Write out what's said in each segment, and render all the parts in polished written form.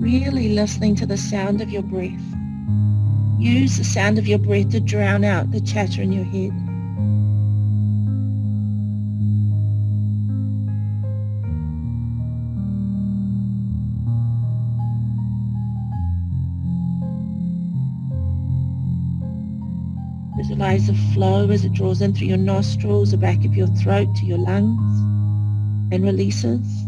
Really listening to the sound of your breath. Use the sound of your breath to drown out the chatter in your head. Visualize the flow as it draws in through your nostrils, the back of your throat to your lungs, and releases.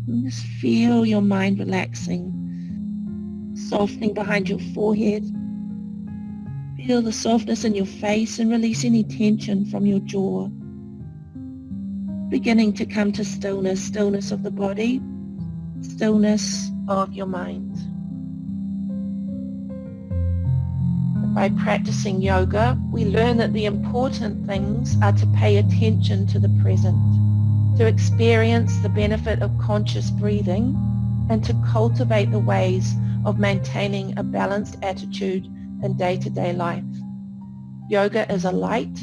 And just feel your mind relaxing, softening behind your forehead. Feel the softness in your face and release any tension from your jaw. Beginning to come to stillness, stillness of the body, stillness of your mind. By practicing yoga, we learn that the important things are to pay attention to the present, to experience the benefit of conscious breathing, and to cultivate the ways of maintaining a balanced attitude in day-to-day life. Yoga is a light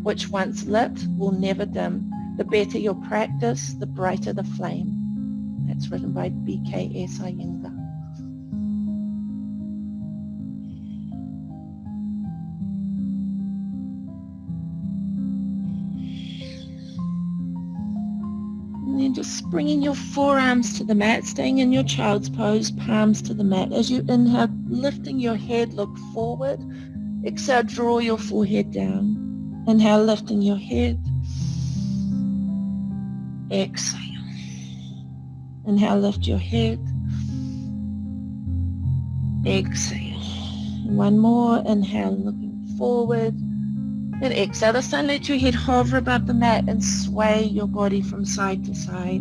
which once lit will never dim. The better your practice, the brighter the flame. That's written by B.K.S. Iyengar. And then just bringing your forearms to the mat, staying in your child's pose, palms to the mat. As you inhale, lifting your head, look forward. Exhale, draw your forehead down. Inhale, lifting your head. Exhale. Inhale, lift your head. Exhale. One more. Inhale, looking forward. And exhale. This time let your head hover above the mat and sway your body from side to side.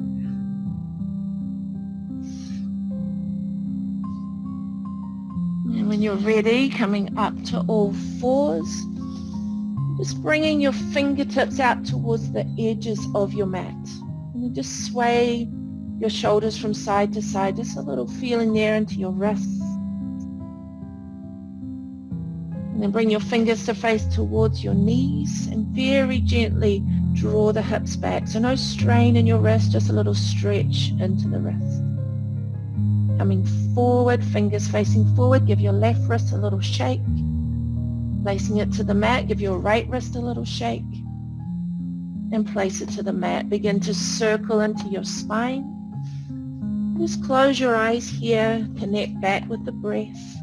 And when you're ready, coming up to all fours, just bringing your fingertips out towards the edges of your mat. And then just sway your shoulders from side to side, just a little feeling there into your wrists. And then bring your fingers to face towards your knees and very gently draw the hips back. So no strain in your wrist, just a little stretch into the wrist. Coming forward, fingers facing forward, give your left wrist a little shake. Placing it to the mat, give your right wrist a little shake. And place it to the mat. Begin to circle into your spine. Just close your eyes here, connect back with the breath.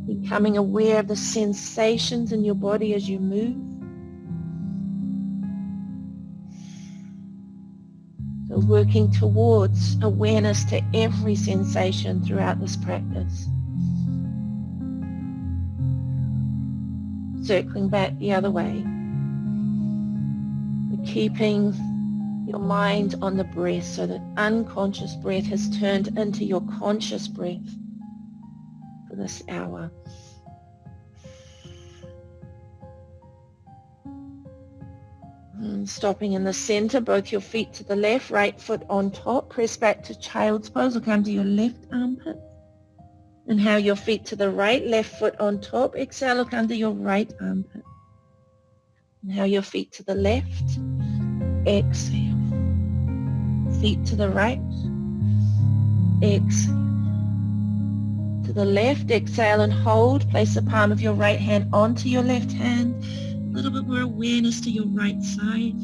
Becoming aware of the sensations in your body as you move. So working towards awareness to every sensation throughout this practice. Circling back the other way. Keeping your mind on the breath so that unconscious breath has turned into your conscious breath for this hour. And stopping in the center, both your feet to the left, right foot on top. Press back to child's pose or come to your left armpit. Inhale your feet to the right, left foot on top. Exhale, look under your right armpit. Inhale your feet to the left. Exhale. Feet to the right. Exhale. To the left, exhale and hold. Place the palm of your right hand onto your left hand. A little bit more awareness to your right side.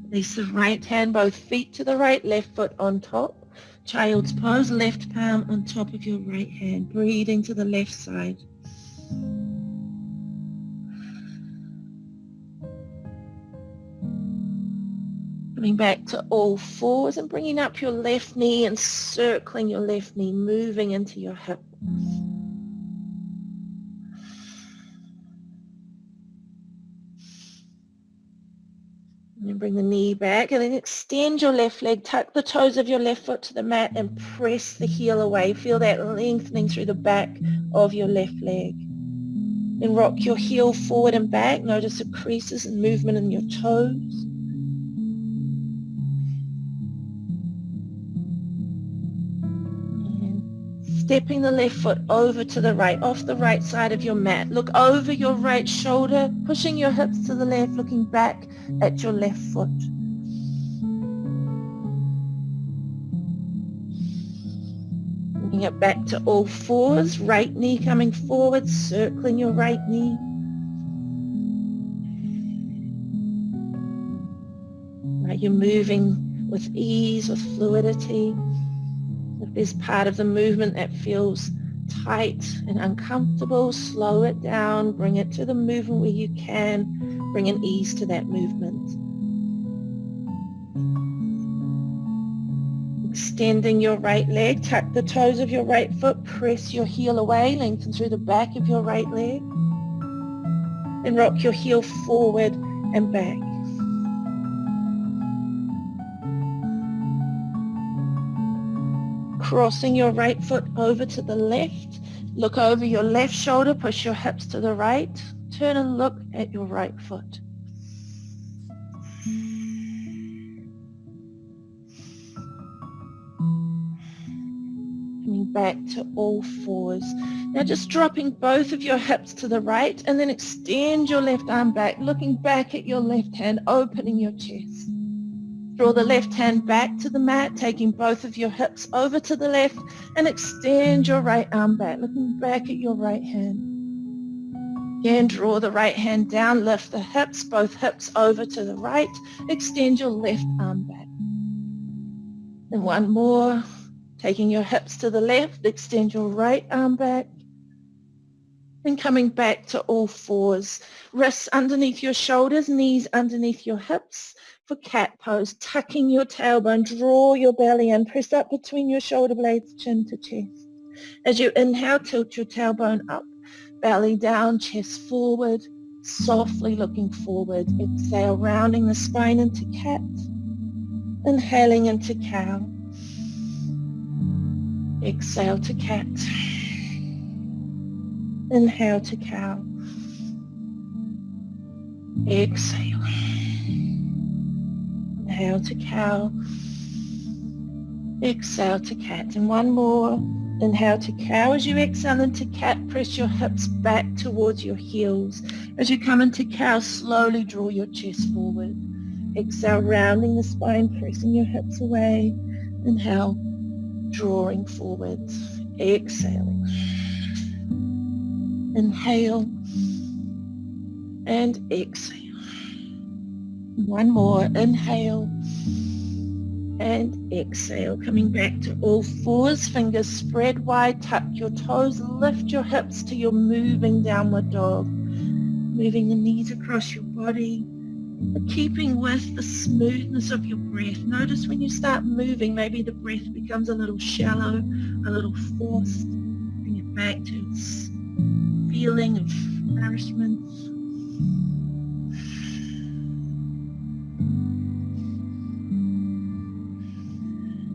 Place the right hand, both feet to the right, left foot on top. Child's pose, left palm on top of your right hand. Breathe into the left side. Coming back to all fours and bringing up your left knee and circling your left knee, moving into your hip. And then bring the knee back and then extend your left leg, tuck the toes of your left foot to the mat and press the heel away. Feel that lengthening through the back of your left leg. Then rock your heel forward and back. Notice the creases and movement in your toes. stepping the left foot over to the right, off the right side of your mat. Look over your right shoulder, pushing your hips to the left, looking back at your left foot. Bringing it back to all fours, right knee coming forward, circling your right knee. Right, you're moving with ease, with fluidity. If there's part of the movement that feels tight and uncomfortable, slow it down, bring it to the movement where you can, bring an ease to that movement. Extending your right leg, tuck the toes of your right foot, press your heel away, lengthen through the back of your right leg, and rock your heel forward and back. Crossing your right foot over to the left, look over your left shoulder, push your hips to the right, turn and look at your right foot. Coming back to all fours. Now just dropping both of your hips to the right and then extend your left arm back, looking back at your left hand, opening your chest. Draw the left hand back to the mat, taking both of your hips over to the left and extend your right arm back, looking back at your right hand. Again, draw the right hand down, lift the hips, both hips over to the right, extend your left arm back. And one more, taking your hips to the left, extend your right arm back. And coming back to all fours, wrists underneath your shoulders, knees underneath your hips. For cat pose, tucking your tailbone, draw your belly in, press up between your shoulder blades, chin to chest. As you inhale, tilt your tailbone up, belly down, chest forward, softly looking forward. Exhale, rounding the spine into cat, inhaling into cow. Exhale to cat, inhale to cow, exhale. Inhale to cow, exhale to cat. And one more, inhale to cow. As you exhale into cat, press your hips back towards your heels. As you come into cow, slowly draw your chest forward. Exhale, rounding the spine, pressing your hips away. Inhale, drawing forward. Exhaling. Inhale and exhale. One more, inhale and exhale. Coming back to all fours, fingers spread wide, tuck your toes, lift your hips to your moving downward dog. Moving the knees across your body, but keeping with the smoothness of your breath. Notice when you start moving, maybe the breath becomes a little shallow, a little forced. Bring it back to its feeling of nourishment.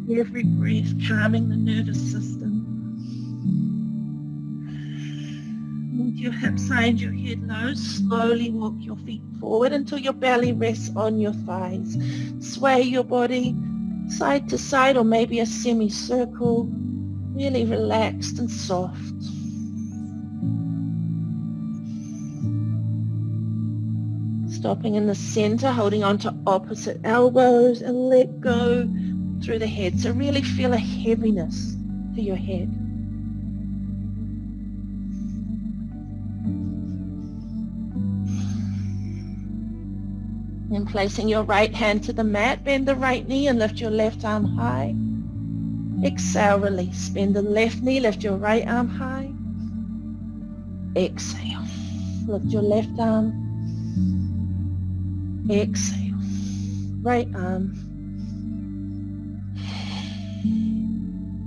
Every breath calming the nervous system. With your hips high, your head low, slowly walk your feet forward until your belly rests on your thighs. Sway your body side to side or maybe a semicircle, really relaxed and soft. Stopping in the center, holding on to opposite elbows and let go through the head. So really feel a heaviness to your head. Then placing your right hand to the mat, bend the right knee and lift your left arm high. Exhale, release. Bend the left knee, lift your right arm high. Exhale. Lift your left arm. Exhale. Right arm.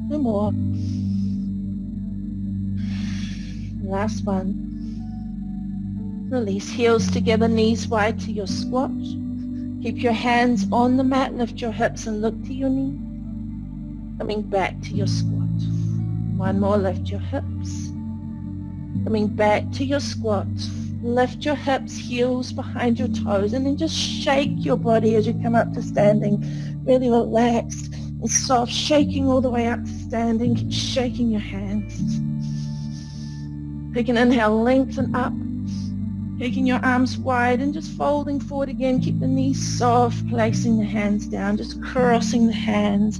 Two more. Last one. Release, heels together, knees wide to your squat. Keep your hands on the mat, lift your hips and look to your knee. Coming back to your squat. One more, lift your hips. Coming back to your squat. Lift your hips, heels behind your toes, and then just shake your body as you come up to standing. Really relaxed. And soft, shaking all the way up to standing. Keep shaking your hands. Take an inhale, lengthen up. Taking your arms wide and just folding forward again. Keep the knees soft, placing the hands down, just crossing the hands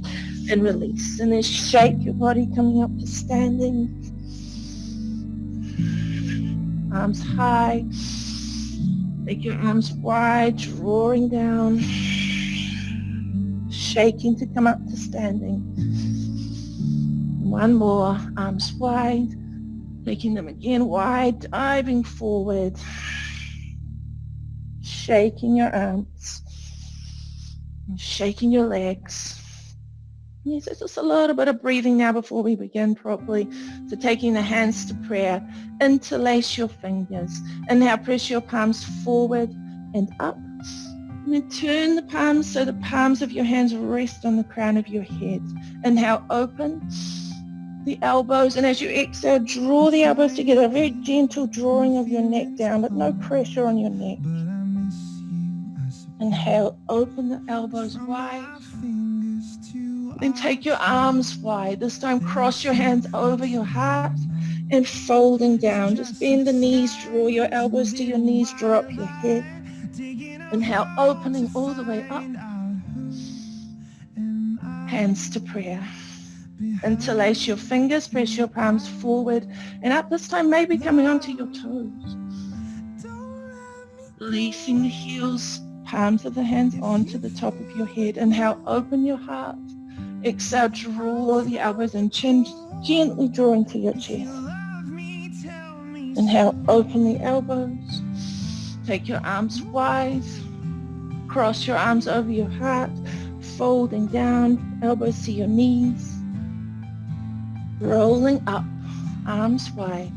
and release. And then shake your body coming up to standing. Arms high. Take your arms wide, drawing down. Shaking to come up to standing. One more, arms wide. Taking them again wide, diving forward. Shaking your arms. Shaking your legs. Yes, it's just a little bit of breathing now before we begin properly. So taking the hands to prayer. Interlace your fingers. And now press your palms forward and up. And then turn the palms so the palms of your hands rest on the crown of your head. Inhale, open the elbows, and as you exhale, draw the elbows together, a very gentle drawing of your neck down, but no pressure on your neck. Inhale, open the elbows wide. Then take your arms wide. This time cross your hands over your heart and folding down. Just bend the knees, draw your elbows to your knees, draw up your head. Inhale, opening all the way up. Hands to prayer. Interlace your fingers, press your palms forward and up, this time maybe coming onto your toes. Releasing the heels, palms of the hands onto the top of your head. Inhale, open your heart. Exhale, draw the elbows and chin gently drawing to your chest. Inhale, open the elbows. Take your arms wide. Cross your arms over your heart, folding down, elbows to your knees. Rolling up, arms wide,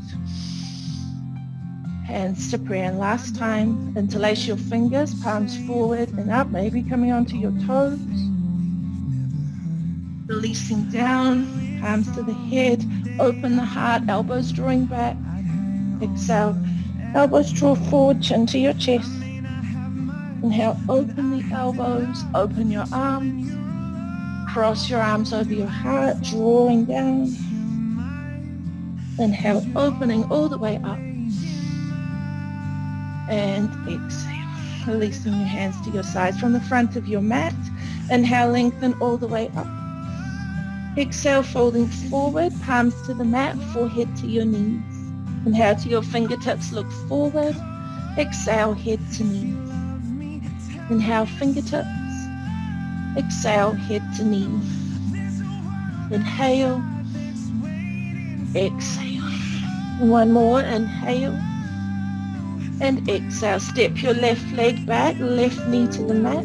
hands to prayer. And last time, interlace your fingers, palms forward and up, maybe coming onto your toes. Releasing down, palms to the head, open the heart, elbows drawing back. Exhale, elbows draw forward, chin to your chest. Inhale, open the elbows, open your arms. Cross your arms over your heart, drawing down. Inhale, opening all the way up. And exhale, releasing your hands to your sides from the front of your mat. Inhale, lengthen all the way up. Exhale, folding forward, palms to the mat, forehead to your knees. Inhale to your fingertips, look forward. Exhale, head to knees. Inhale, fingertips. Exhale, head to knees. Inhale. Exhale. One more, inhale. And exhale. Step your left leg back, left knee to the mat.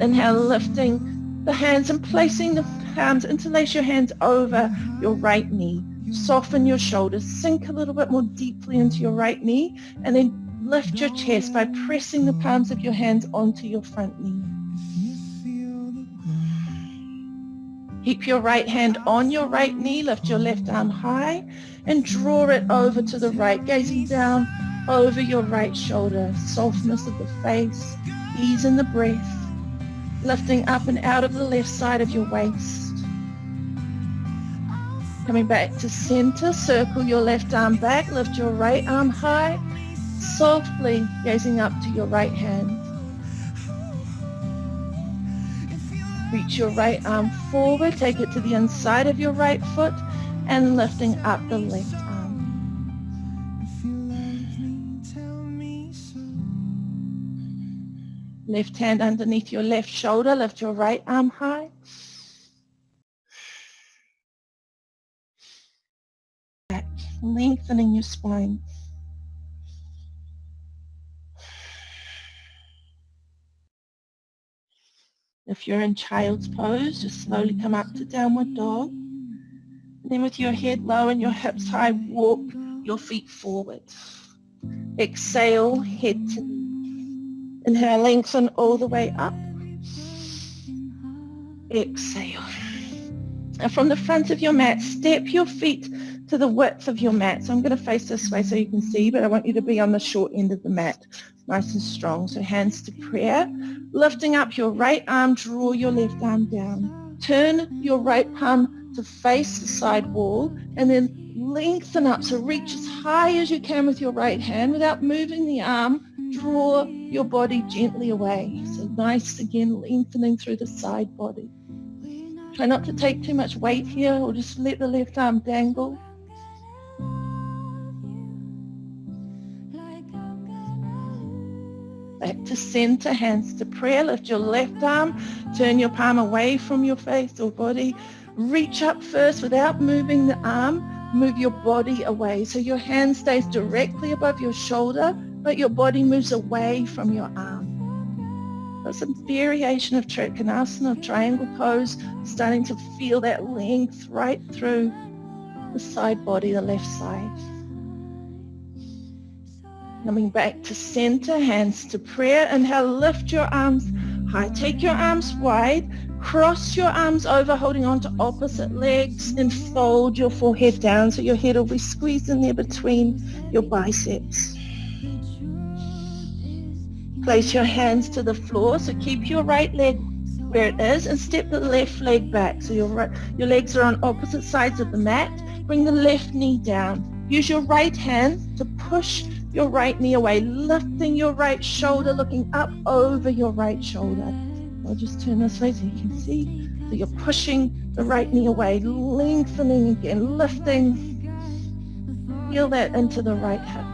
Inhale, lifting the hands and placing the palms, interlace your hands over your right knee. Soften your shoulders, sink a little bit more deeply into your right knee, and then lift your chest by pressing the palms of your hands onto your front knee. Keep your right hand on your right knee, lift your left arm high and draw it over to the right, gazing down over your right shoulder. Softness of the face, ease in the breath, lifting up and out of the left side of your waist. Coming back to center, circle your left arm back, lift your right arm high, softly gazing up to your right hand. Reach your right arm forward, take it to the inside of your right foot, and lifting up the left arm. Left hand underneath your left shoulder, lift your right arm high. Back, lengthening your spine. If you're in child's pose, just slowly come up to downward dog. And then with your head low and your hips high, walk your feet forward. Exhale, head to knee. Inhale, lengthen all the way up. Exhale. And from the front of your mat, step your feet to the width of your mat. So I'm going to face this way so you can see, but I want you to be on the short end of the mat. Nice and strong. So hands to prayer. Lifting up your right arm, draw your left arm down. Turn your right palm to face the side wall and then lengthen up. So reach as high as you can with your right hand without moving the arm. Draw your body gently away. So nice, again, lengthening through the side body. Try not to take too much weight here, or just let the left arm dangle. Back to center, hands to prayer. Lift your left arm, turn your palm away from your face or body. Reach up first without moving the arm. Move your body away. So your hand stays directly above your shoulder, but your body moves away from your arm. That's a variation of Trikonasana, of triangle pose, starting to feel that length right through the side body, the left side. Coming back to center, hands to prayer. Inhale, lift your arms high. Take your arms wide. Cross your arms over, holding on to opposite legs, and fold your forehead down so your head will be squeezed in there between your biceps. Place your hands to the floor, so keep your right leg where it is and step the left leg back. So your legs are on opposite sides of the mat. Bring the left knee down. Use your right hand to push your right knee away, lifting your right shoulder, looking up over your right shoulder. I'll just turn this way so you can see. So you're pushing the right knee away, lengthening again, lifting. Feel that into the right hip.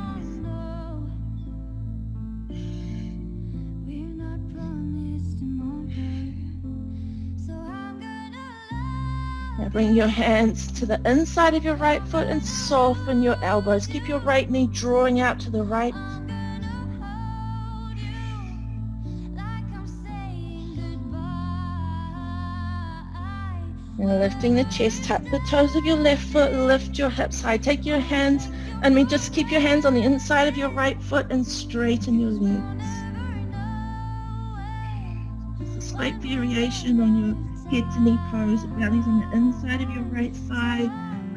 Now bring your hands to the inside of your right foot and soften your elbows. Keep your right knee drawing out to the right. And lifting the chest, tap the toes of your left foot, lift your hips high. Take your hands, just keep your hands on the inside of your right foot and straighten your legs. Just a slight variation on your head to knee pose. The belly's on the inside of your right thigh,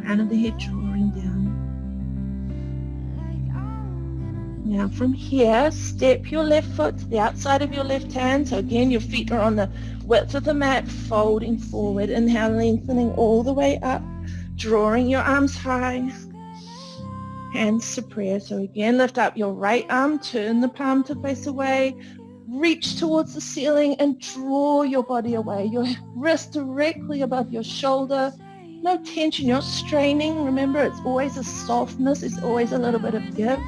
crown of the head drawing down. Now from here, step your left foot to the outside of your left hand. So again, your feet are on the width of the mat, folding forward. Inhale, lengthening all the way up, drawing your arms high. Hands to prayer. So again, lift up your right arm, turn the palm to face away, reach towards the ceiling and draw your body away. Your wrist directly above your shoulder. No tension, you're not straining. Remember, it's always a softness. It's always a little bit of give.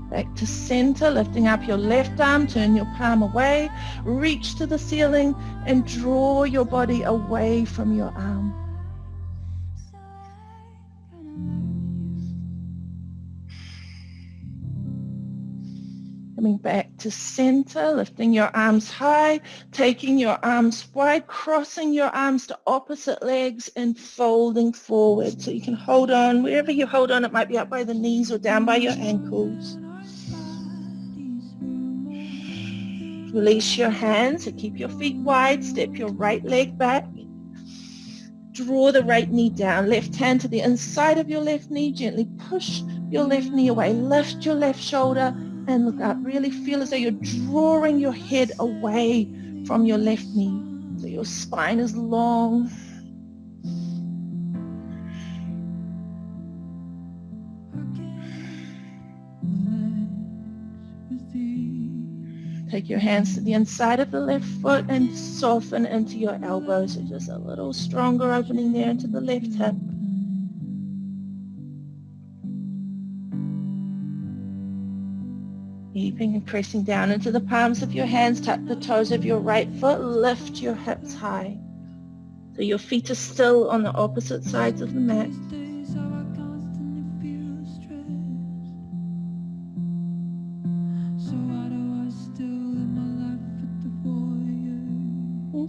Back to center, lifting up your left arm, turn your palm away, reach to the ceiling and draw your body away from your arm. Coming back to center, lifting your arms high, taking your arms wide, crossing your arms to opposite legs and folding forward. So you can hold on, wherever you hold on, it might be up by the knees or down by your ankles. Release your hands, so keep your feet wide, step your right leg back. Draw the right knee down, left hand to the inside of your left knee, gently push your left knee away, lift your left shoulder and look up. Really feel as though you're drawing your head away from your left knee. So your spine is long. Take your hands to the inside of the left foot and soften into your elbows. So just a little stronger opening there into the left hip. Keeping and pressing down into the palms of your hands. Tap the toes of your right foot. Lift your hips high. So your feet are still on the opposite sides of the mat.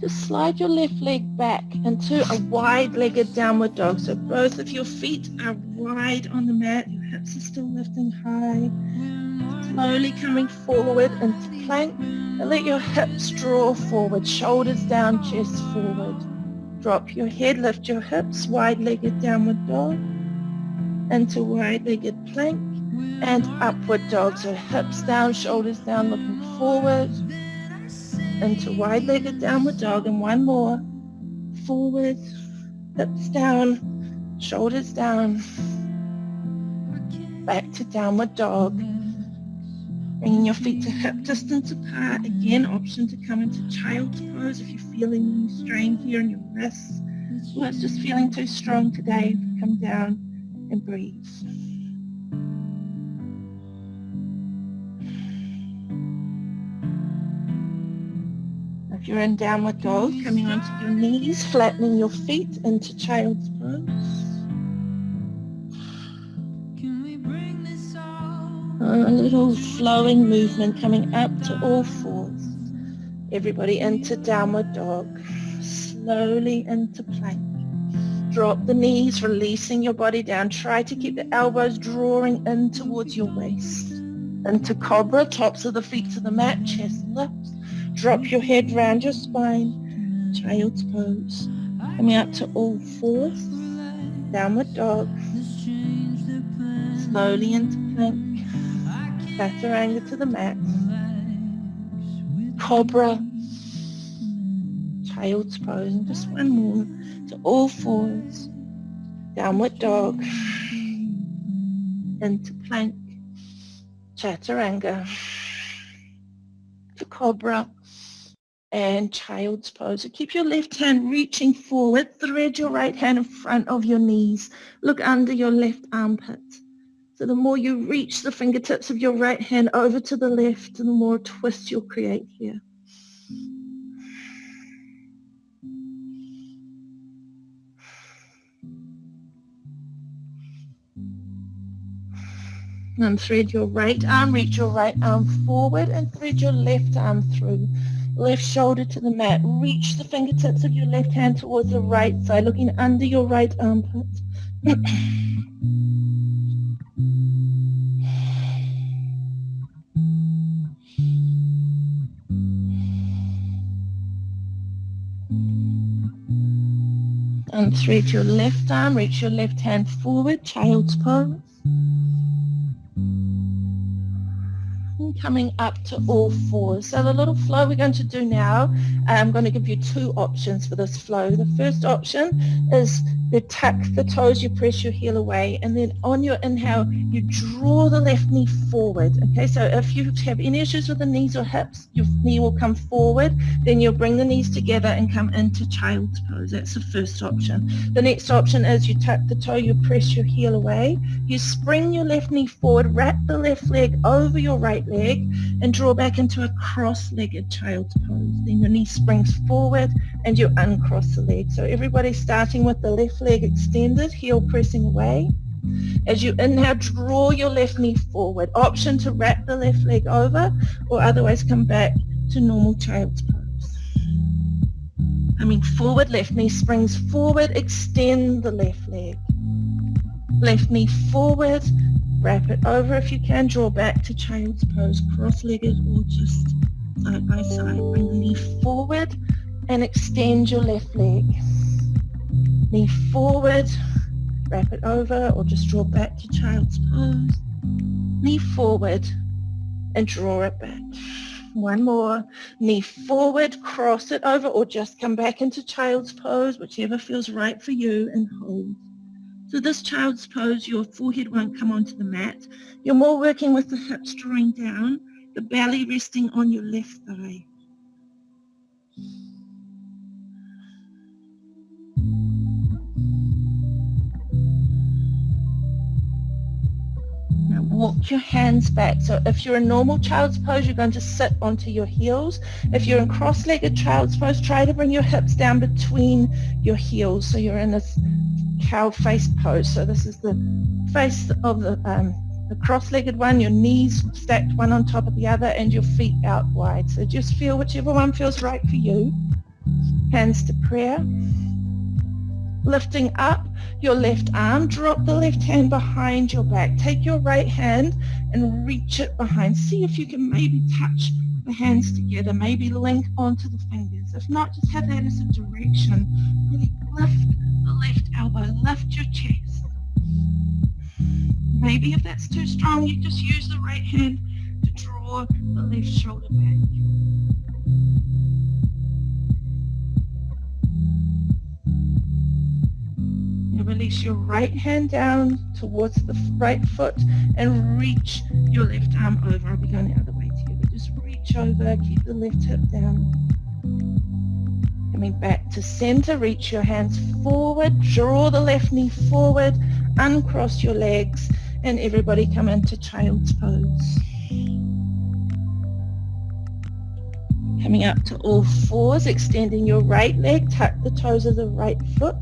Just slide your left leg back into a wide-legged downward dog. So both of your feet are wide on the mat. Your hips are still lifting high. Slowly coming forward into plank. And let your hips draw forward. Shoulders down, chest forward. Drop your head, lift your hips. Wide-legged downward dog. Into wide-legged plank. and upward dog. So hips down, shoulders down, looking forward into wide-legged downward dog. And one more. Forward, hips down, shoulders down, back to downward dog. Bringing your feet to hip distance apart. Again, option to come into child's pose if you're feeling any strain here in your wrists, or it's just feeling too strong today. Come down and breathe. If you're in downward dog, coming onto your knees, flattening your feet into child's pose. A little flowing movement coming up to all fours. Everybody into downward dog. Slowly into plank. Drop the knees, releasing your body down. Try to keep the elbows drawing in towards your waist. Into cobra, tops of the feet to the mat, chest lifts. Drop your head round your spine. Child's pose. Coming up to all fours. Downward dog. Slowly into plank. Chaturanga to the mat. Cobra. Child's pose. And just one more to all fours. Downward dog. Into plank. Chaturanga. To cobra. And child's pose. So keep your left hand reaching forward. Thread your right hand in front of your knees. Look under your left armpit. So the more you reach the fingertips of your right hand over to the left, the more twist you'll create here. And thread your right arm, reach your right arm forward and thread your left arm through. Left shoulder to the mat. Reach the fingertips of your left hand towards the right side, looking under your right armpit. And thread your left arm, reach your left hand forward, child's pose. And coming up to all fours. So the little flow we're going to do now, I'm going to give you two options for this flow. The first option is you tuck the toes, you press your heel away, and then on your inhale, you draw the left knee forward. Okay, so if you have any issues with the knees or hips, your knee will come forward, then you'll bring the knees together and come into child's pose. That's the first option. The next option is you tuck the toe, you press your heel away, you spring your left knee forward, wrap the left leg over your right leg, and draw back into a cross-legged child's pose. Then your knee springs forward and you uncross the leg. So everybody starting with the left leg extended, heel pressing away. As you inhale, draw your left knee forward. Option to wrap the left leg over, or otherwise come back to normal child's pose. Coming forward, left knee springs forward, extend the left leg. Left knee forward, wrap it over if you can, draw back to child's pose, cross-legged or just side by side. Bring the knee forward and extend your left leg. Knee forward, wrap it over or just draw back to child's pose. Knee forward and draw it back. One more. Knee forward, cross it over or just come back into child's pose, whichever feels right for you, and hold. So this child's pose, your forehead won't come onto the mat. You're more working with the hips drawing down, the belly resting on your left thigh. Now walk your hands back. So if you're in normal child's pose, you're going to sit onto your heels. If you're in cross-legged child's pose, try to bring your hips down between your heels. So you're in this cow face pose. So this is the face of the cross-legged one, your knees stacked one on top of the other and your feet out wide. So just feel whichever one feels right for you. Hands to prayer. Lifting up your left arm, drop the left hand behind your back. Take your right hand and reach it behind. See if you can maybe touch the hands together, maybe link onto the fingers. If not, just have that as a direction. Really lift the left elbow, lift your chest. Maybe if that's too strong, you just use the right hand to draw the left shoulder back. You release your right hand down towards the right foot and reach your left arm over. I'll be going the other way together. Just reach over, keep the left hip down. Coming back to center, reach your hands forward, draw the left knee forward, uncross your legs, and everybody come into child's pose. Coming up to all fours, extending your right leg, tuck the toes of the right foot.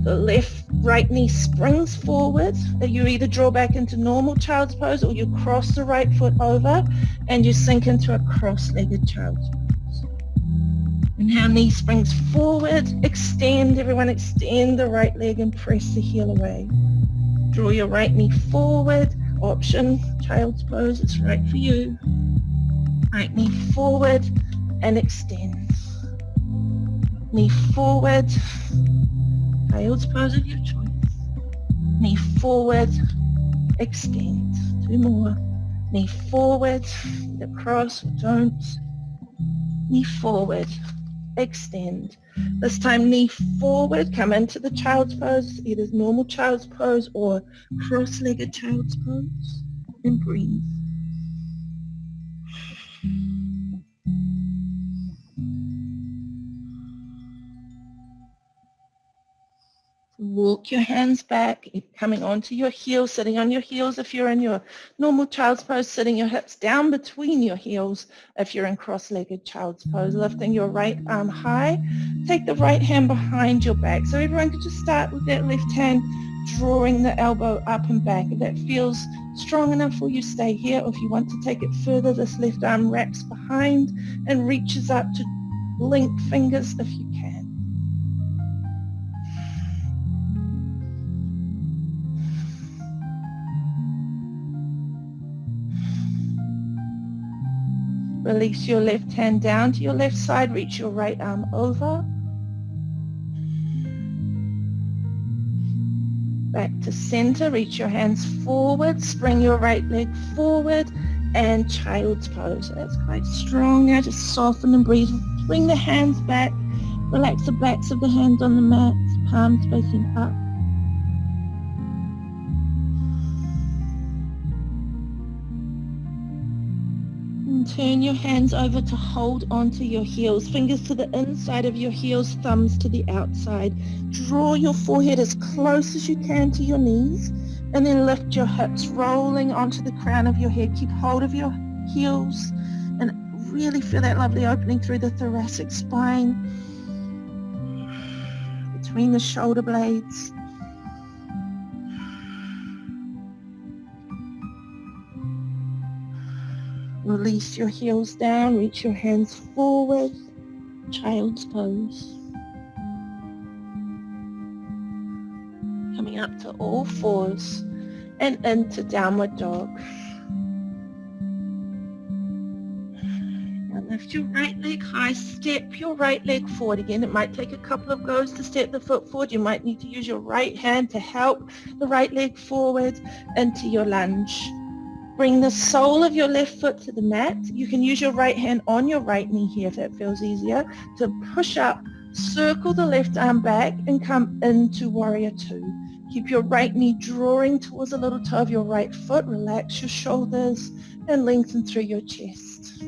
The right knee springs forward. You either draw back into normal child's pose or you cross the right foot over and you sink into a cross-legged child's pose. Inhale, knee springs forward. Extend, everyone extend the right leg and press the heel away. Draw your right knee forward. Option, child's pose, it's right for you. Right knee forward and extend. Knee forward. Child's pose of your choice. Knee forward, extend. 2 more. Knee forward, either cross or don't. Knee forward, extend. This time knee forward, come into the child's pose, either normal child's pose or cross-legged child's pose, and breathe. Walk your hands back, coming onto your heels, sitting on your heels if you're in your normal child's pose, sitting your hips down between your heels if you're in cross-legged child's pose, lifting your right arm high. Take the right hand behind your back. So everyone could just start with that left hand, drawing the elbow up and back. If that feels strong enough for you, stay here. Or if you want to take it further, this left arm wraps behind and reaches up to link fingers if you can. Release your left hand down to your left side, reach your right arm over. Back to center, reach your hands forward, spring your right leg forward, and child's pose. So that's quite strong. Now just soften and breathe. Bring the hands back, relax the backs of the hands on the mat, palms facing up. Turn your hands over to hold onto your heels, fingers to the inside of your heels, thumbs to the outside. Draw your forehead as close as you can to your knees and then lift your hips, rolling onto the crown of your head. Keep hold of your heels and really feel that lovely opening through the thoracic spine, between the shoulder blades. Release your heels down, reach your hands forward, child's pose. Coming up to all fours and into downward dog. Now lift your right leg high, step your right leg forward again. It might take a couple of goes to step the foot forward. You might need to use your right hand to help the right leg forward into your lunge. Bring the sole of your left foot to the mat. You can use your right hand on your right knee here if that feels easier to push up, circle the left arm back and come into warrior 2. Keep your right knee drawing towards the little toe of your right foot. Relax your shoulders and lengthen through your chest.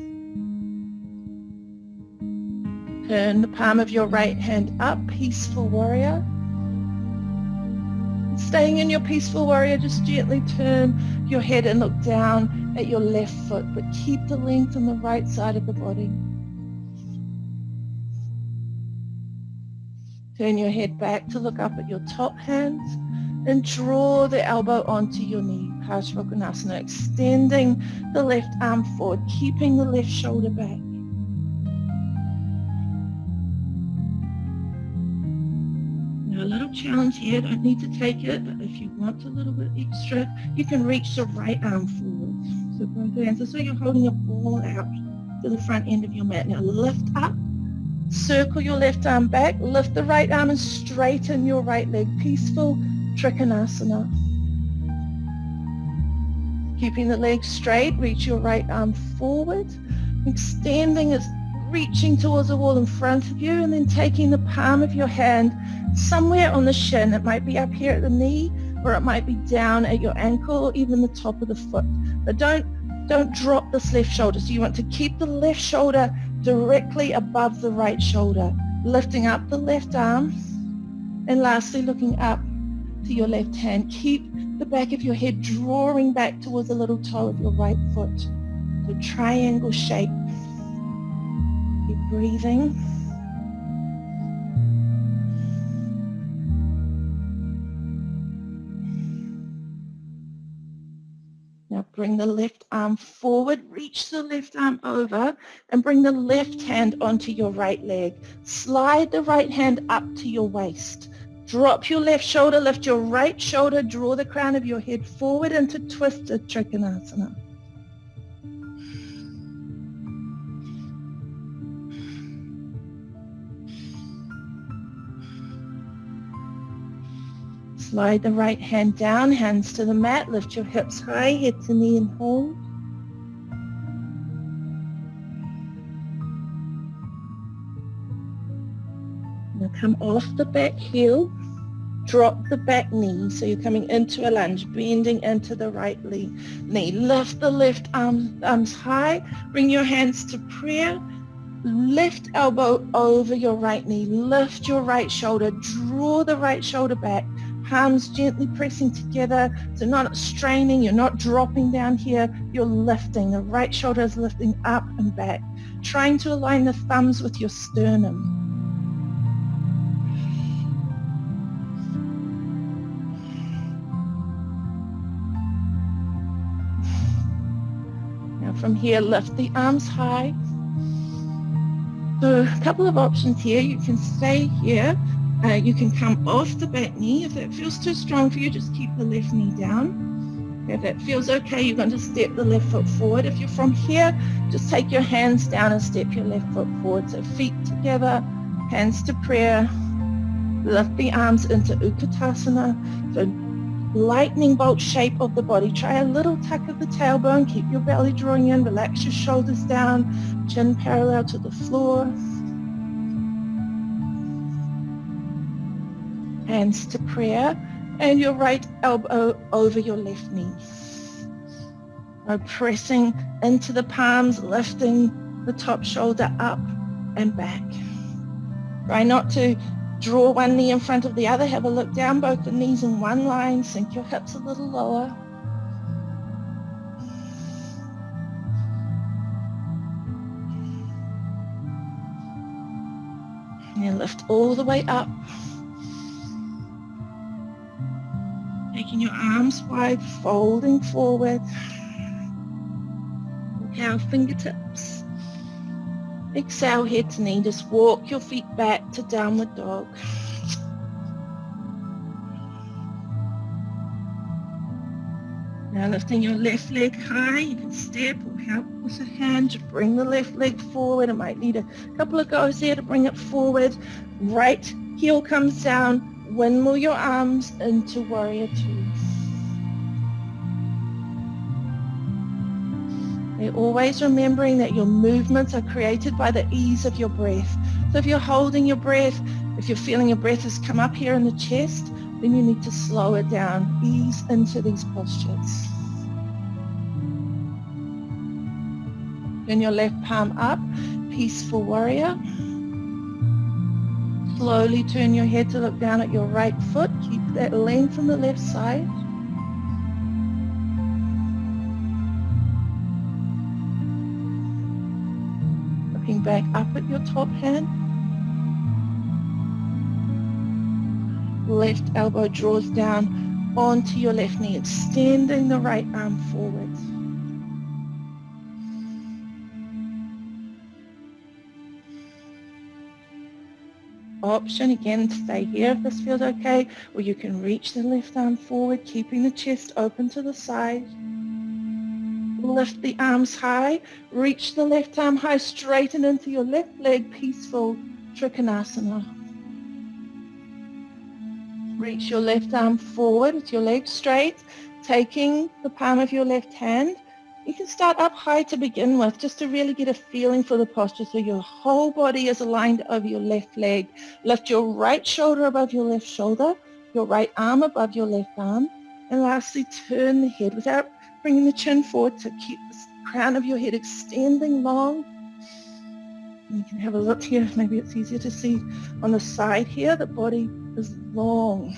Turn the palm of your right hand up, peaceful warrior. Staying in your peaceful warrior, just gently turn your head and look down at your left foot, but keep the length on the right side of the body. Turn your head back to look up at your top hands and draw the elbow onto your knee, Parsvakonasana, extending the left arm forward, keeping the left shoulder back. A little challenge here, don't need to take it, but if you want a little bit extra, you can reach the right arm forward. So both hands, so you're holding a ball out to the front end of your mat. Now lift up, circle your left arm back, lift the right arm and straighten your right leg. Peaceful Trikonasana. Keeping the legs straight, reach your right arm forward, extending it, reaching towards the wall in front of you, and then taking the palm of your hand somewhere on the shin. It might be up here at the knee, or it might be down at your ankle, or even the top of the foot. But don't drop this left shoulder. So you want to keep the left shoulder directly above the right shoulder, lifting up the left arm, and lastly looking up to your left hand. Keep the back of your head drawing back towards the little toe of your right foot. So triangle shape. Keep breathing. Now bring the left arm forward, reach the left arm over, and bring the left hand onto your right leg. Slide the right hand up to your waist. Drop your left shoulder, lift your right shoulder, draw the crown of your head forward into twisted Trikonasana. Slide the right hand down, hands to the mat, lift your hips high, head to knee and hold. Now come off the back heel, drop the back knee, so you're coming into a lunge, bending into the right knee. Lift the left arms high, bring your hands to prayer, left elbow over your right knee, lift your right shoulder, draw the right shoulder back, palms gently pressing together, so not straining, you're not dropping down here, you're lifting. The right shoulder is lifting up and back, trying to align the thumbs with your sternum. Now from here, lift the arms high. So a couple of options here. You can stay here. You can come off the back knee. If that feels too strong for you, just keep the left knee down. If that feels okay, you're going to step the left foot forward. If you're from here, just take your hands down and step your left foot forward. So feet together, hands to prayer. Lift the arms into Utkatasana. So lightning bolt shape of the body. Try a little tuck of the tailbone. Keep your belly drawing in. Relax your shoulders down. Chin parallel to the floor. Hands to prayer, and your right elbow over your left knee. Now pressing into the palms, lifting the top shoulder up and back. Try not to draw one knee in front of the other. Have a look down, both the knees in one line. Sink your hips a little lower. And lift all the way up. Taking your arms wide, folding forward. Inhale, fingertips. Exhale, head to knee. Just walk your feet back to downward dog. Now lifting your left leg high, you can step or help with a hand to bring the left leg forward. It might need a couple of goes there to bring it forward. Right heel comes down. Windmill your arms into warrior two. And always remembering that your movements are created by the ease of your breath. So if you're holding your breath, if you're feeling your breath has come up here in the chest, then you need to slow it down. Ease into these postures. Turn your left palm up, peaceful warrior. Slowly turn your head to look down at your right foot. Keep that length from the left side. Looking back up at your top hand. Left elbow draws down onto your left knee, extending the right arm forward. Option again, stay here if this feels okay, or you can reach the left arm forward, keeping the chest open to the side. Lift the arms high, reach the left arm high, straighten into your left leg, peaceful Trikonasana. Reach your left arm forward with your leg straight, Taking the palm of your left hand, you can start up high to begin with, just to really get a feeling for the posture so your whole body is aligned over your left leg. Lift your right shoulder above your left shoulder, your right arm above your left arm, and lastly, turn the head without bringing the chin forward to keep the crown of your head extending long. And you can have a look here, maybe it's easier to see on the side here, the body is long.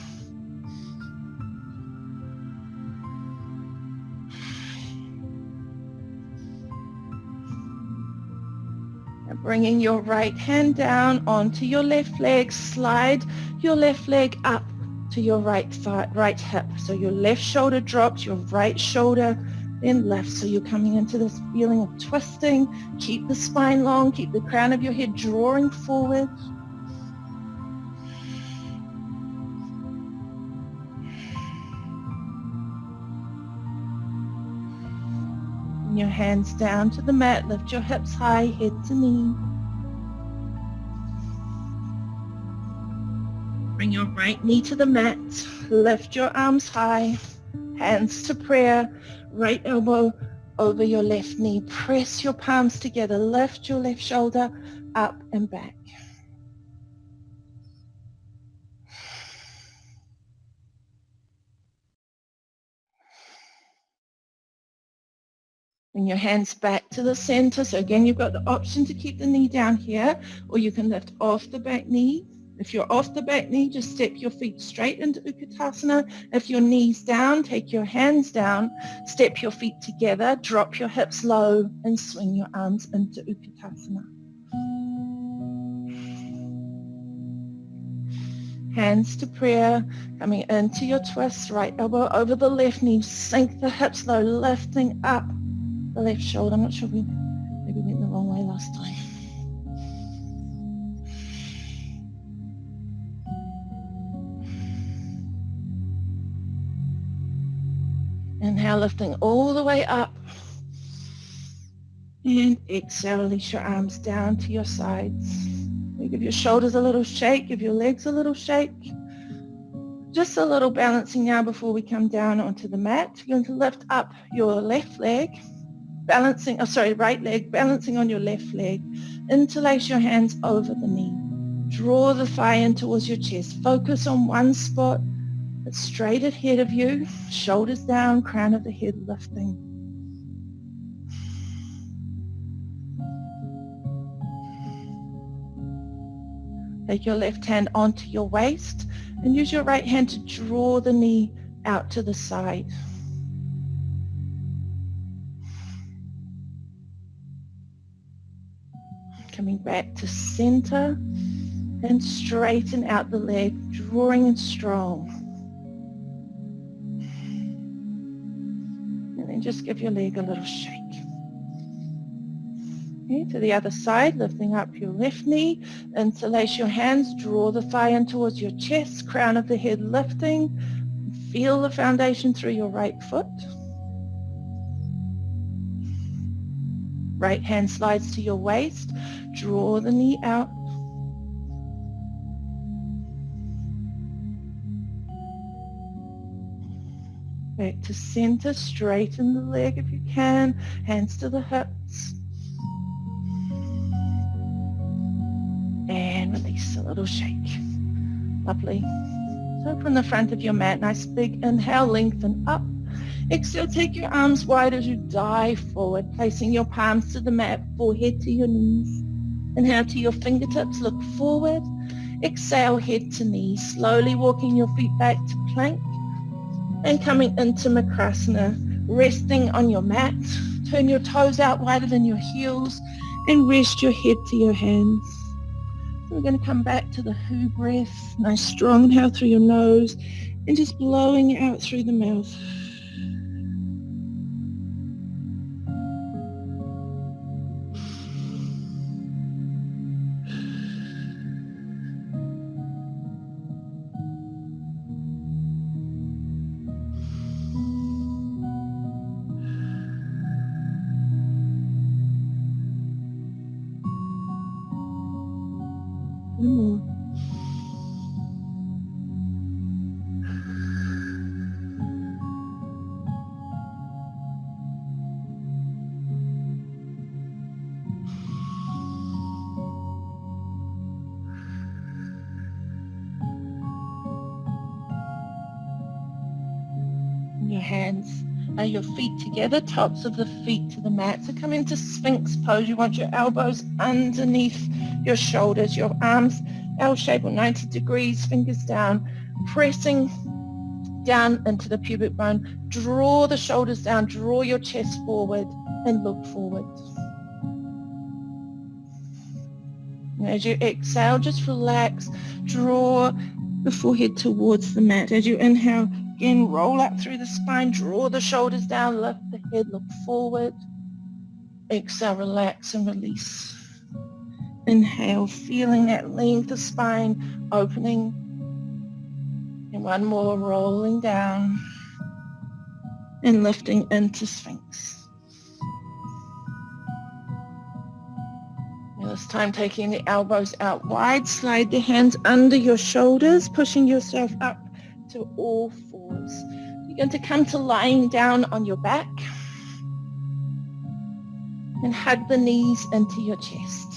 And bringing your right hand down onto your left leg, slide your left leg up to your right hip. So your left shoulder drops, your right shoulder then lifts. So you're coming into this feeling of twisting. Keep the spine long, keep the crown of your head drawing forward. Bring your hands down to the mat, lift your hips high, head to knee. Bring your right knee to the mat, lift your arms high, hands to prayer, right elbow over your left knee. Press your palms together, lift your left shoulder up and back. Bring your hands back to the center. So again, you've got the option to keep the knee down here, or you can lift off the back knee. If you're off the back knee, just step your feet straight into Utkatasana. If your knee's down, take your hands down, step your feet together, drop your hips low, and swing your arms into Utkatasana. Hands to prayer, coming into your twist, right elbow over the left knee, sink the hips low, lifting up the left shoulder. I'm not sure, maybe we went the wrong way last time. Inhale, lifting all the way up. And exhale, release your arms down to your sides. You give your shoulders a little shake, give your legs a little shake. Just a little balancing now before we come down onto the mat. You're going to lift up your left leg, right leg, balancing on your left leg. Interlace your hands over the knee. Draw the thigh in towards your chest. Focus on one spot. It's straight ahead of you, shoulders down, crown of the head lifting. Take your left hand onto your waist and use your right hand to draw the knee out to the side. Coming back to center and straighten out the leg, drawing in strong. And just give your leg a little shake. Okay, to the other side, lifting up your left knee, interlace your hands, draw the thigh in towards your chest, crown of the head lifting. Feel the foundation through your right foot. Right hand slides to your waist, draw the knee out. Back to center, straighten the leg if you can, hands to the hips. And release, a little shake. Lovely. So from the front of your mat, nice big inhale, lengthen up. Exhale, take your arms wide as you dive forward, placing your palms to the mat, forehead to your knees. Inhale to your fingertips, look forward. Exhale, head to knees, slowly walking your feet back to plank. And coming into Makrasana, resting on your mat. Turn your toes out wider than your heels and rest your head to your hands. So we're going to come back to the Who breath. Nice strong inhale through your nose and just blowing out through the mouth. One more. your hands are your feet together, tops of the feet to the mat. So come into Sphinx pose. You want your elbows underneath your shoulders, your arms L-shape or 90 degrees, fingers down, pressing down into the pubic bone. Draw the shoulders down, draw your chest forward and look forward. And as you exhale, just relax, draw the forehead towards the mat. As you inhale, again, roll up through the spine, draw the shoulders down, lift the head, look forward. Exhale, relax and release. Inhale, feeling that length of spine opening. And one more, rolling down and lifting into Sphinx. Now this time taking the elbows out wide, slide the hands under your shoulders, pushing yourself up to all fours. You're going to come to lying down on your back and hug the knees into your chest.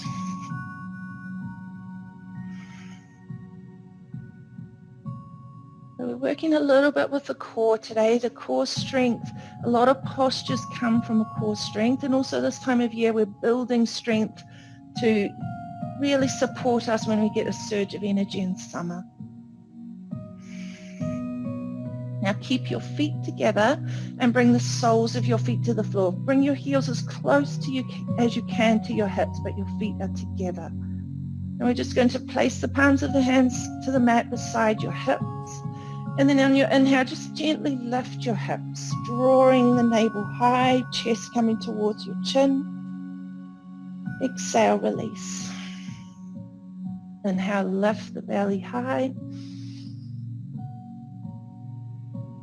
So we're working a little bit with the core today, the core strength. A lot of postures come from a core strength, and also this time of year we're building strength to really support us when we get a surge of energy in summer. Now keep your feet together and bring the soles of your feet to the floor. Bring your heels as close to you as you can to your hips, but your feet are together. And we're just going to place the palms of the hands to the mat beside your hips. And then on your inhale, just gently lift your hips, drawing the navel high, chest coming towards your chin. Exhale, release. Inhale, lift the belly high.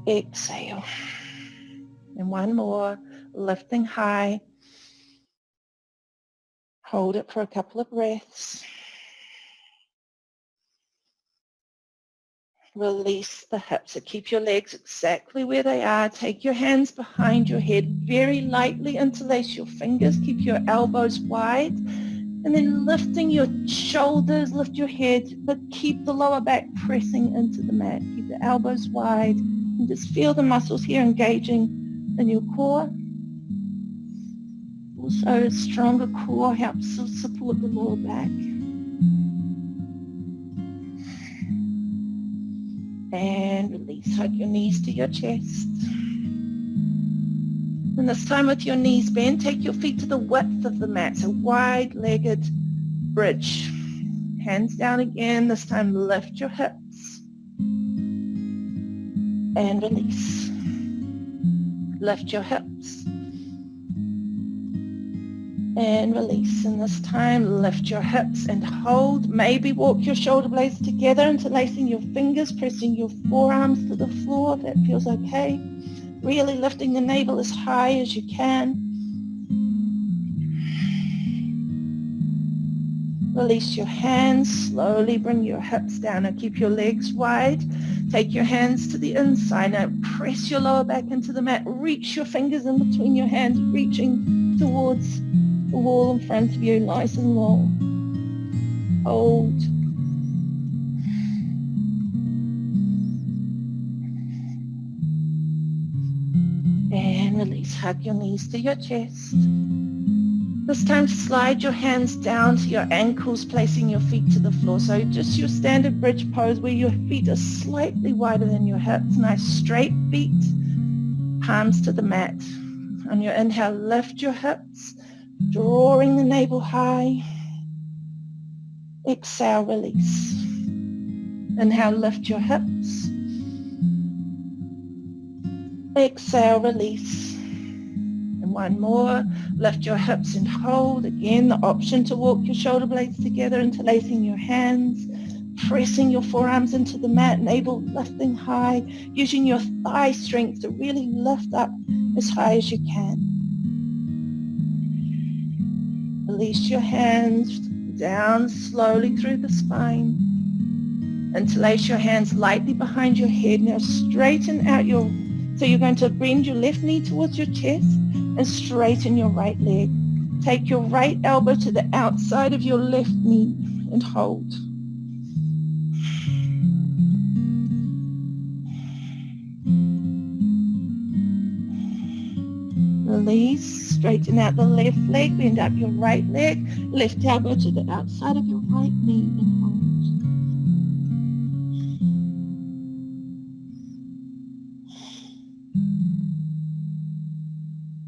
Exhale. And one more, lifting high. Hold it for a couple of breaths. Release the hips. So keep your legs exactly where they are. Take your hands behind your head. Very lightly interlace your fingers. Keep your elbows wide. And then lifting your shoulders, lift your head, but keep the lower back pressing into the mat. Keep the elbows wide. And just feel the muscles here engaging in your core. Also, a stronger core helps to support the lower back. And release. Hug your knees to your chest. And this time with your knees bent, take your feet to the width of the mat. So wide-legged bridge. Hands down again. This time lift your hips. And release. Lift your hips. And release. And this time lift your hips and hold. Maybe walk your shoulder blades together, interlacing your fingers, pressing your forearms to the floor if that feels okay. Really lifting the navel as high as you can. Release your hands. Slowly bring your hips down and keep your legs wide. Take your hands to the inside. Now press your lower back into the mat. Reach your fingers in between your hands, reaching towards the wall in front of you, nice and long. Hold. And release. Hug your knees to your chest. This time slide your hands down to your ankles, placing your feet to the floor. So just your standard bridge pose where your feet are slightly wider than your hips. Nice straight feet, palms to the mat. On your inhale, lift your hips, drawing the navel high. Exhale, release. Inhale, lift your hips. Exhale, release. And one more. Lift your hips and hold. Again, the option to walk your shoulder blades together, interlacing your hands, pressing your forearms into the mat, navel lifting high, using your thigh strength to really lift up as high as you can. Release your hands down slowly through the spine. Interlace your hands lightly behind your head. Now straighten out so you're going to bend your left knee towards your chest and straighten your right leg. Take your right elbow to the outside of your left knee and hold. Release, straighten out the left leg, bend up your right leg, left elbow to the outside of your right knee and hold.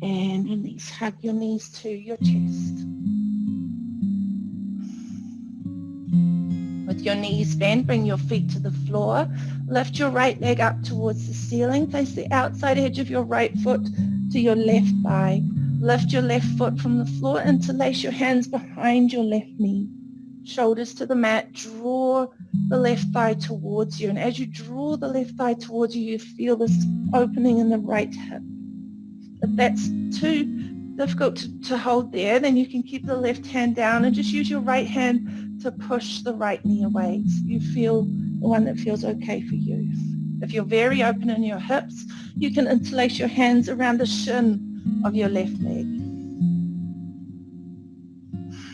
And release, hug your knees to your chest. With your knees bent, bring your feet to the floor. Lift your right leg up towards the ceiling. Place the outside edge of your right foot to your left thigh. Lift your left foot from the floor. Interlace your hands behind your left knee. Shoulders to the mat. Draw the left thigh towards you. And as you draw the left thigh towards you, you feel this opening in the right hip. If that's too difficult to hold there, then you can keep the left hand down and just use your right hand to push the right knee away. So you feel the one that feels okay for you. If you're very open in your hips, you can interlace your hands around the shin of your left leg,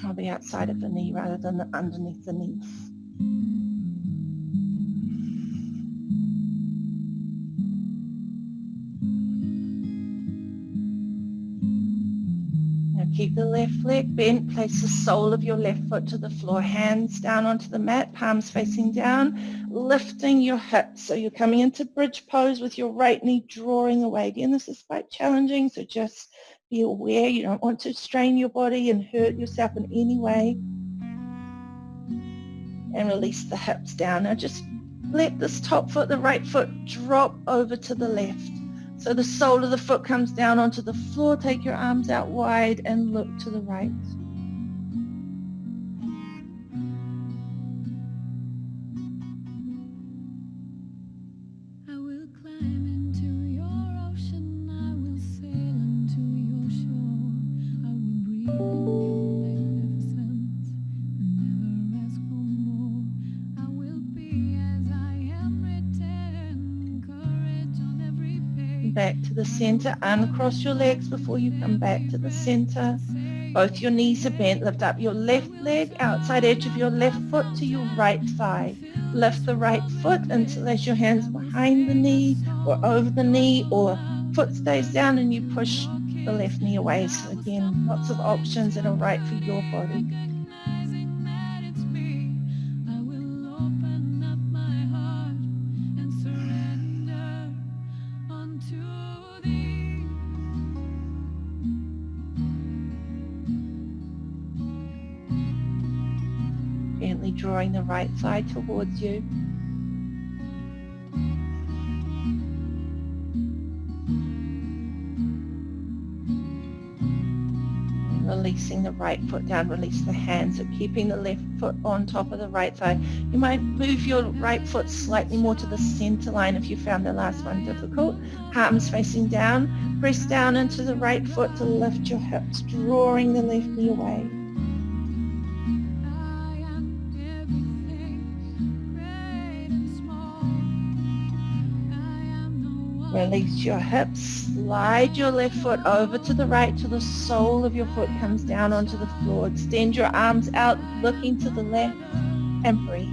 or the outside of the knee rather than underneath the knee. Keep the left leg bent. Place the sole of your left foot to the floor. Hands down onto the mat, palms facing down, lifting your hips. So you're coming into bridge pose with your right knee drawing away. Again, this is quite challenging, so just be aware. You don't want to strain your body and hurt yourself in any way. And release the hips down. Now just let this top foot, the right foot, drop over to the left. So the sole of the foot comes down onto the floor. Take your arms out wide and look to the right. I will climb into your ocean. I will sail into your shore. I will breathe in your magnificence and never ask for more. I will be as I am written, courage on every page. Back to the center. Uncross your legs before you come back to the center. Both your knees are bent. Lift up your left leg, outside edge of your left foot to your right thigh. Lift the right foot, interlace your hands behind the knee or over the knee, or foot stays down and you push the left knee away. So again, lots of options that are right for your body. Gently drawing the right side towards you. And releasing the right foot down, release the hands. So keeping the left foot on top of the right side. You might move your right foot slightly more to the center line if you found the last one difficult. Palms facing down. Press down into the right foot to lift your hips, drawing the left knee away. Release your hips, slide your left foot over to the right till the sole of your foot comes down onto the floor. Extend your arms out, looking to the left, and breathe.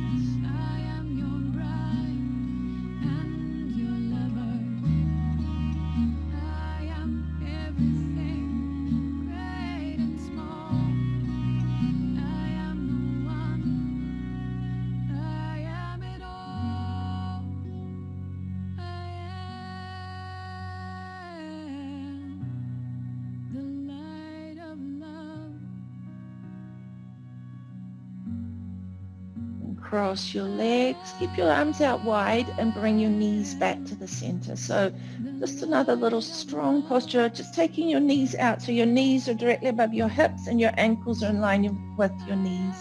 Cross your legs, keep your arms out wide and bring your knees back to the center. So just another little strong posture, just taking your knees out so your knees are directly above your hips and your ankles are in line with your knees.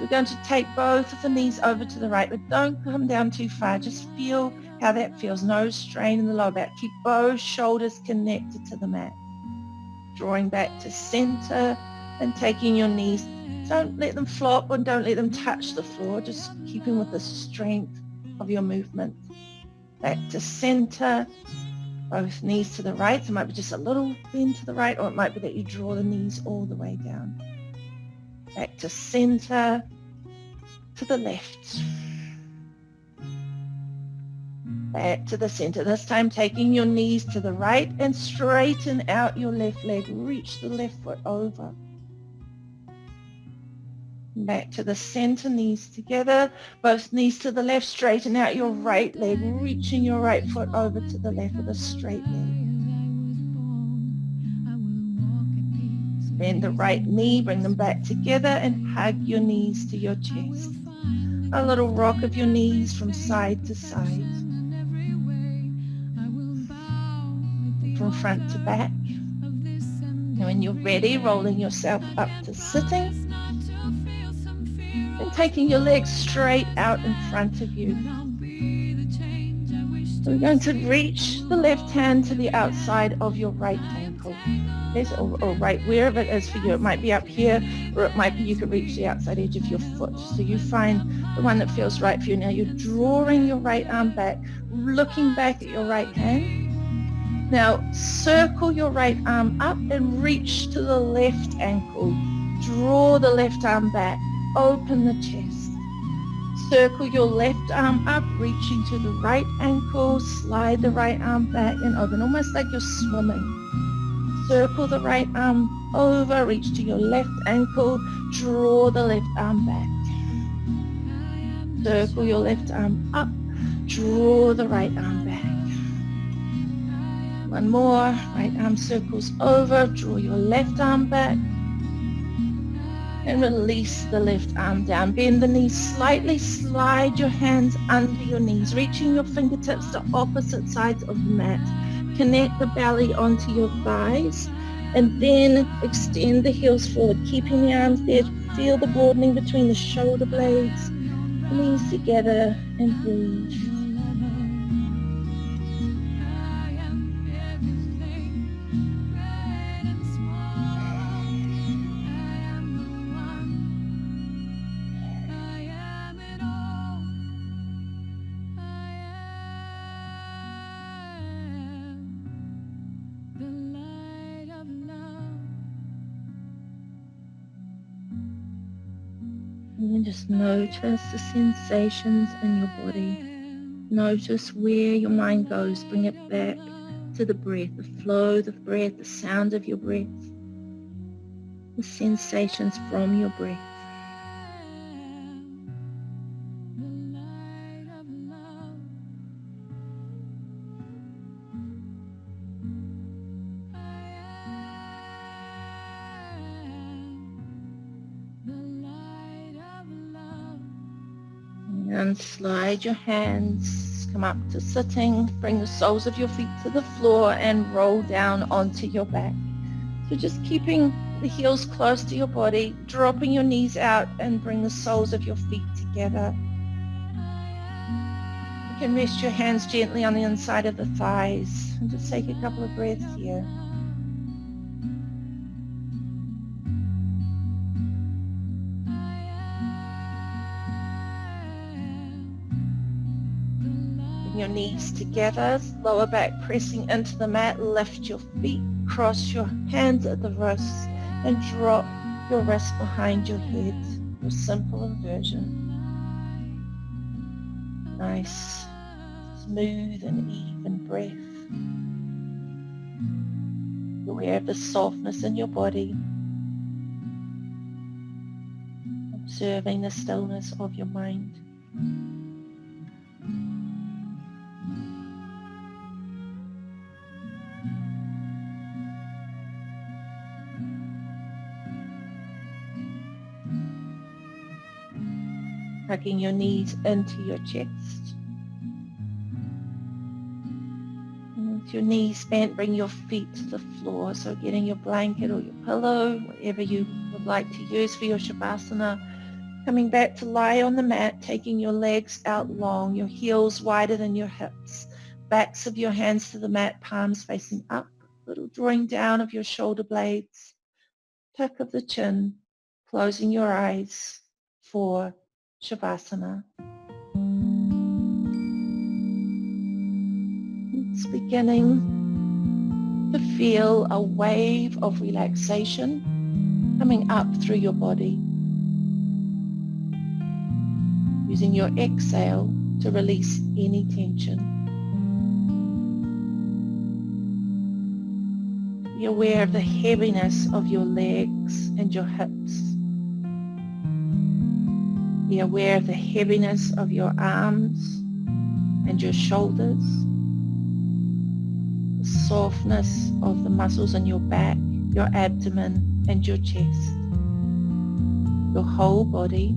We're going to take both of the knees over to the right, but don't come down too far. Just feel how that feels. No strain in the lower back. Keep both shoulders connected to the mat. Drawing back to center and taking your knees. Don't let them flop and don't let them touch the floor. Just keeping with the strength of your movement. Back to center. Both knees to the right. So it might be just a little bend to the right, or it might be that you draw the knees all the way down. Back to center, to the left. Back to the center. This time taking your knees to the right and straighten out your left leg. Reach the left foot over. Back to the center, knees together, both knees to the left, straighten out your right leg, reaching your right foot over to the left with a straight leg. Bend the right knee, bring them back together and hug your knees to your chest. A little rock of your knees from side to side, from front to back. And when you're ready, rolling yourself up to sitting and taking your legs straight out in front of you. So we're going to reach the left hand to the outside of your right ankle. Okay, or right wherever it is for you. It might be up here, or it might be you could reach the outside edge of your foot. So you find the one that feels right for you. Now you're drawing your right arm back, looking back at your right hand. Now circle your right arm up and reach to the left ankle. Draw the left arm back, open the chest. Circle your left arm up, reaching to the right ankle, slide the right arm back and open, almost like you're swimming. Circle the right arm over, reach to your left ankle, draw the left arm back. Circle your left arm up, draw the right arm back. One more, right arm circles over, draw your left arm back. And release the left arm down. Bend the knees slightly, slide your hands under your knees, reaching your fingertips to opposite sides of the mat. Connect the belly onto your thighs and then extend the heels forward, keeping the arms there. Feel the broadening between the shoulder blades. Knees together and breathe. And then just notice the sensations in your body. Notice where your mind goes. Bring it back to the breath, the flow of the breath, the sound of your breath, the sensations from your breath. And slide your hands, come up to sitting, bring the soles of your feet to the floor and roll down onto your back. So just keeping the heels close to your body, dropping your knees out and bring the soles of your feet together. You can rest your hands gently on the inside of the thighs and just take a couple of breaths here. Your knees together, lower back pressing into the mat, lift your feet, cross your hands at the wrists and drop your wrists behind your head, your simple inversion. Nice, smooth and even breath. You're aware of the softness in your body, observing the stillness of your mind. Hugging your knees into your chest. And with your knees bent, bring your feet to the floor. So getting your blanket or your pillow, whatever you would like to use for your Shavasana. Coming back to lie on the mat, taking your legs out long, your heels wider than your hips. Backs of your hands to the mat, palms facing up. Little drawing down of your shoulder blades. Tuck of the chin, closing your eyes for Shavasana. It's beginning to feel a wave of relaxation coming up through your body. Using your exhale to release any tension. Be aware of the heaviness of your legs and your hips. Be aware of the heaviness of your arms and your shoulders. The softness of the muscles in your back, your abdomen and your chest. Your whole body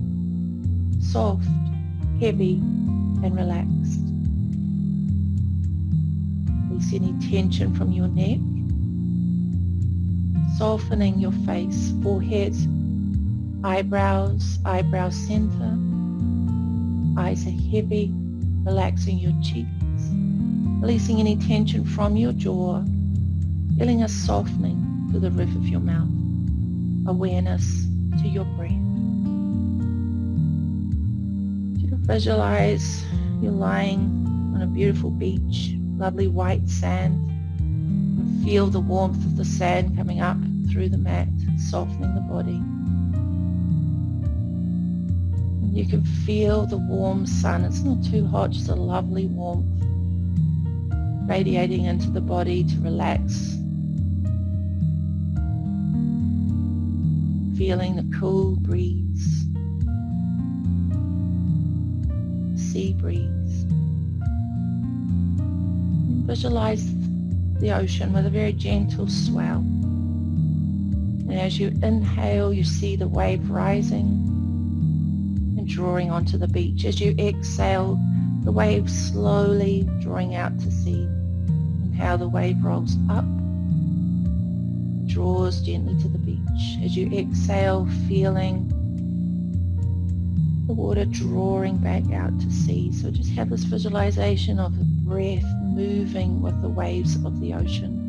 soft, heavy and relaxed. Release any tension from your neck. Softening your face, forehead, eyebrows, eyebrow center. Eyes are heavy, relaxing your cheeks. Releasing any tension from your jaw. Feeling a softening to the roof of your mouth. Awareness to your breath. Visualize you're lying on a beautiful beach, lovely white sand. And feel the warmth of the sand coming up through the mat, softening the body. And you can feel the warm sun. It's not too hot, just a lovely warmth radiating into the body to relax. Feeling the cool breeze. Sea breeze. And visualize the ocean with a very gentle swell. And as you inhale, you see the wave rising and drawing onto the beach. As you exhale, the wave slowly drawing out to sea. And how the wave rolls up and draws gently to the beach. As you exhale, feeling the water drawing back out to sea. So just have this visualization of the breath moving with the waves of the ocean.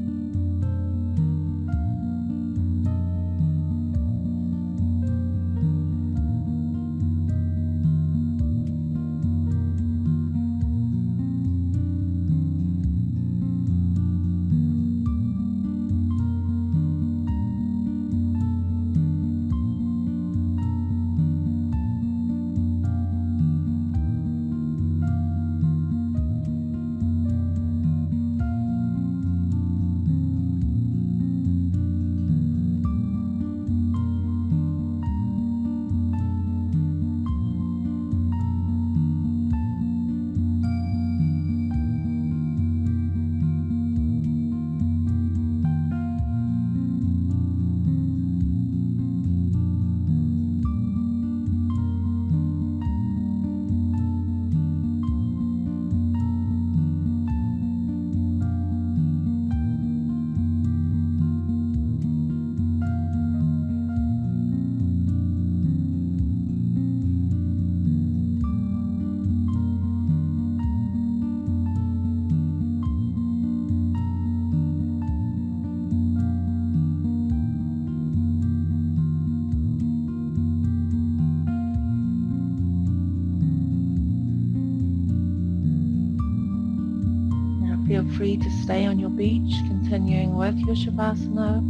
Feel free to stay on your beach, continuing with your Shavasana,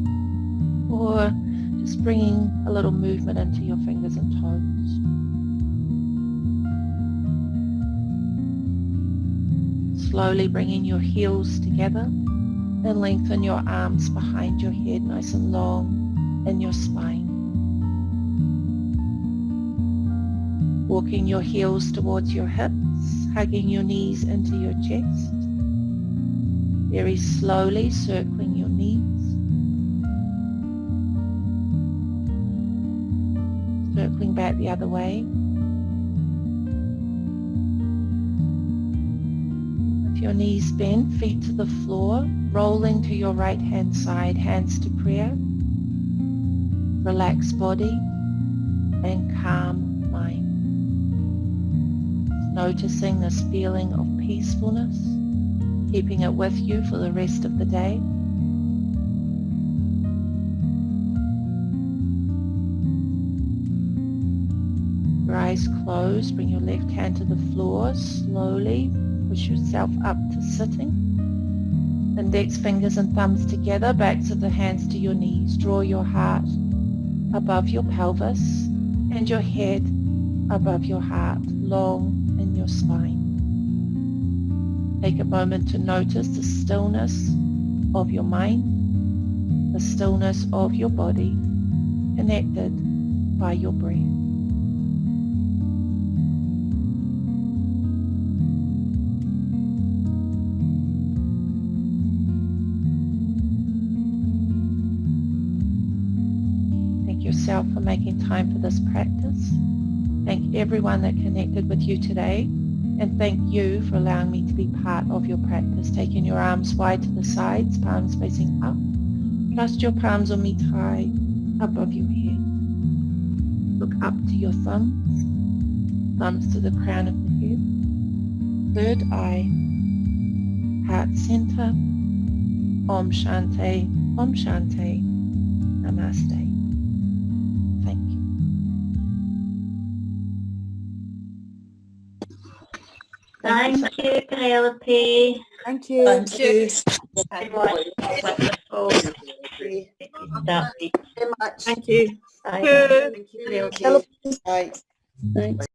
or just bringing a little movement into your fingers and toes. Slowly bringing your heels together and lengthen your arms behind your head, nice and long in your spine. Walking your heels towards your hips, hugging your knees into your chest. Very slowly circling your knees. Circling back the other way. With your knees bent, feet to the floor, rolling to your right hand side, hands to prayer. Relaxed body and calm mind. Noticing this feeling of peacefulness, keeping it with you for the rest of the day. Your eyes closed, bring your left hand to the floor, slowly push yourself up to sitting. Index fingers and thumbs together, backs of the hands to your knees. Draw your heart above your pelvis and your head above your heart, long in your spine. Take a moment to notice the stillness of your mind. the stillness of your body, connected by your breath. Thank yourself for making time for this practice. Thank everyone that connected with you today, and thank you for allowing me to be part of your practice, taking your arms wide to the sides, palms facing up. Trust your palms will meet high above your head. Look up to your thumbs, thumbs to the crown of the head, third eye, heart center. Om Shanti, Namaste. Thank you. Thank you, Penelope. Thank you. Thank you. Wonderful. Very much. Thank you. Bye. Thank you. Right. Thanks.